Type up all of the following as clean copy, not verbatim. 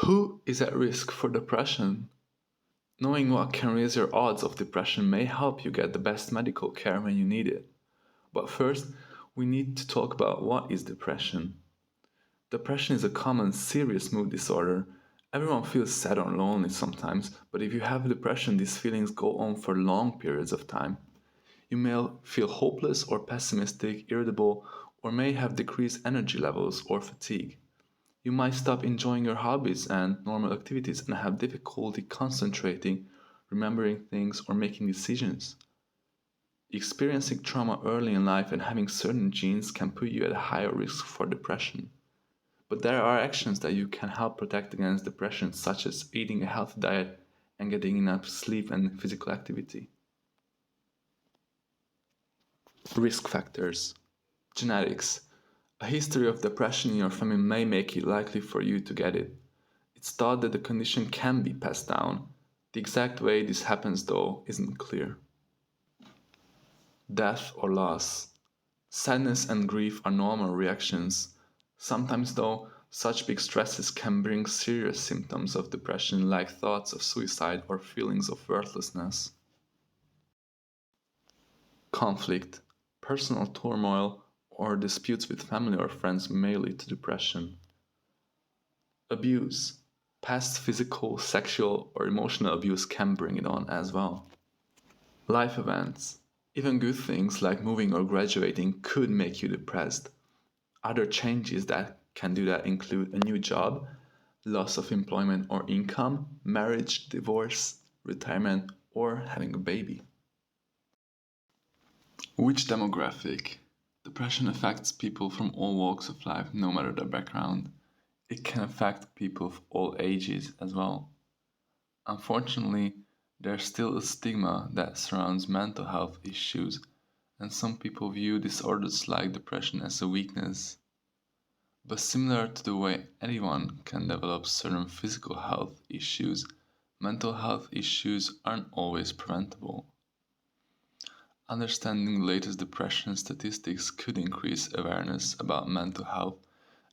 Who is at risk for depression? Knowing what can raise your odds of depression may help you get the best medical care when you need it. But first, we need to talk about what is depression. Depression is a common, serious mood disorder. Everyone feels sad or lonely sometimes, but if you have depression, these feelings go on for long periods of time. You may feel hopeless or pessimistic, irritable, or may have decreased energy levels or fatigue. You might stop enjoying your hobbies and normal activities and have difficulty concentrating, remembering things, or making decisions. Experiencing trauma early in life and having certain genes can put you at a higher risk for depression. But there are actions that you can help protect against depression, such as eating a healthy diet and getting enough sleep and physical activity. Risk factors. Genetics. A history of depression in your family may make it likely for you to get it. It's thought that the condition can be passed down. The exact way this happens, though, isn't clear. Death or loss. Sadness and grief are normal reactions. Sometimes, though, such big stresses can bring serious symptoms of depression, like thoughts of suicide or feelings of worthlessness. Conflict, personal turmoil, or disputes with family or friends may lead to depression. Abuse, past physical, sexual, or emotional abuse can bring it on as well. Life events, even good things like moving or graduating could make you depressed. Other changes that can do that include a new job, loss of employment or income, marriage, divorce, retirement, or having a baby. Which demographic? Depression affects people from all walks of life, no matter their background. It can affect people of all ages as well. Unfortunately, there's still a stigma that surrounds mental health issues, and some people view disorders like depression as a weakness. But similar to the way anyone can develop certain physical health issues, mental health issues aren't always preventable. Understanding the latest depression statistics could increase awareness about mental health,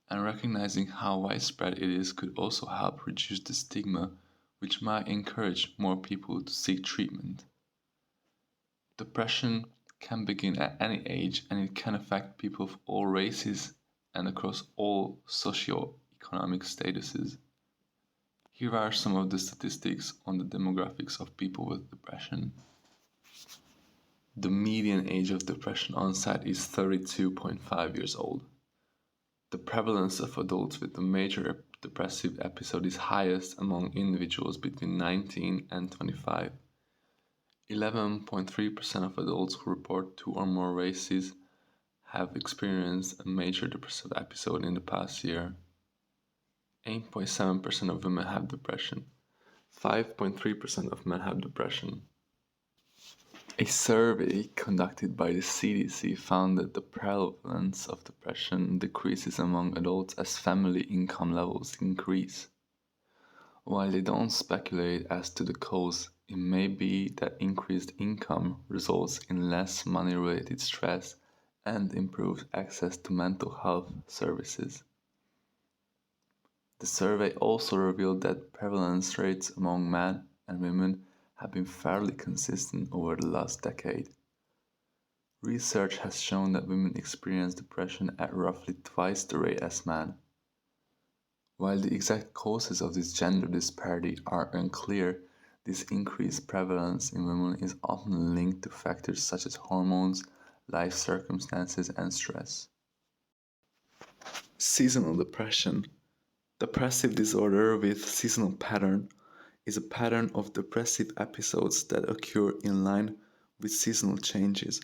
and recognizing how widespread it is could also help reduce the stigma, which might encourage more people to seek treatment. Depression can begin at any age, and it can affect people of all races and across all socio-economic statuses. Here are some of the statistics on the demographics of people with depression. The median age of depression onset is 32.5 years old. The prevalence of adults with a major depressive episode is highest among individuals between 19 and 25. 11.3% of adults who report two or more races have experienced a major depressive episode in the past year. 8.7% of women have depression. 5.3% of men have depression. A survey conducted by the CDC found that the prevalence of depression decreases among adults as family income levels increase. While they don't speculate as to the cause, it may be that increased income results in less money-related stress and improved access to mental health services. The survey also revealed that prevalence rates among men and women have been fairly consistent over the last decade. Research has shown that women experience depression at roughly twice the rate as men. While the exact causes of this gender disparity are unclear, this increased prevalence in women is often linked to factors such as hormones, life circumstances, and stress. Seasonal depression. Depressive disorder with seasonal pattern is a pattern of depressive episodes that occur in line with seasonal changes.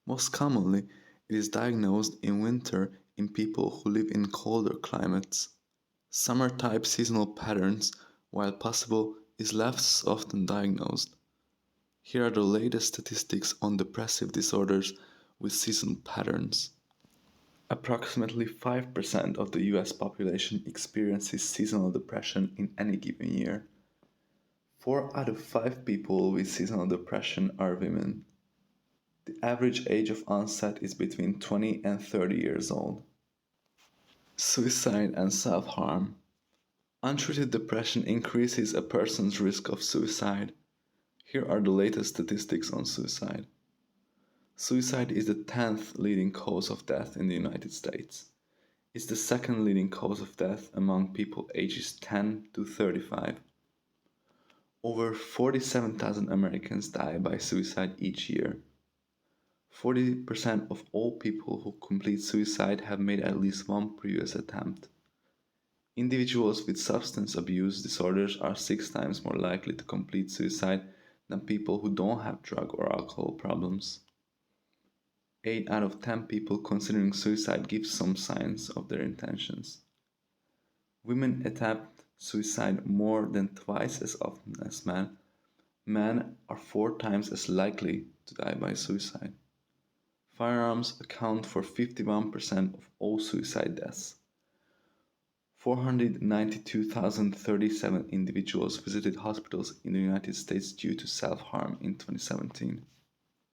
Most commonly, it is diagnosed in winter in people who live in colder climates. Summer-type seasonal patterns, while possible, is less often diagnosed. Here are the latest statistics on depressive disorders with seasonal patterns. Approximately 5% of the US population experiences seasonal depression in any given year. 4 out of 5 people with seasonal depression are women. The average age of onset is between 20 and 30 years old. Suicide and self-harm. Untreated depression increases a person's risk of suicide. Here are the latest statistics on suicide. Suicide is the 10th leading cause of death in the United States. It's the second leading cause of death among people ages 10 to 35. Over 47,000 Americans die by suicide each year. 40% of all people who complete suicide have made at least one previous attempt. Individuals with substance abuse disorders are 6 times more likely to complete suicide than people who don't have drug or alcohol problems. 8 out of 10 people considering suicide give some signs of their intentions. Women attempt suicide more than twice as often as men. Men are 4 times as likely to die by suicide. Firearms account for 51% of all suicide deaths. 492,037 individuals visited hospitals in the United States due to self-harm in 2017.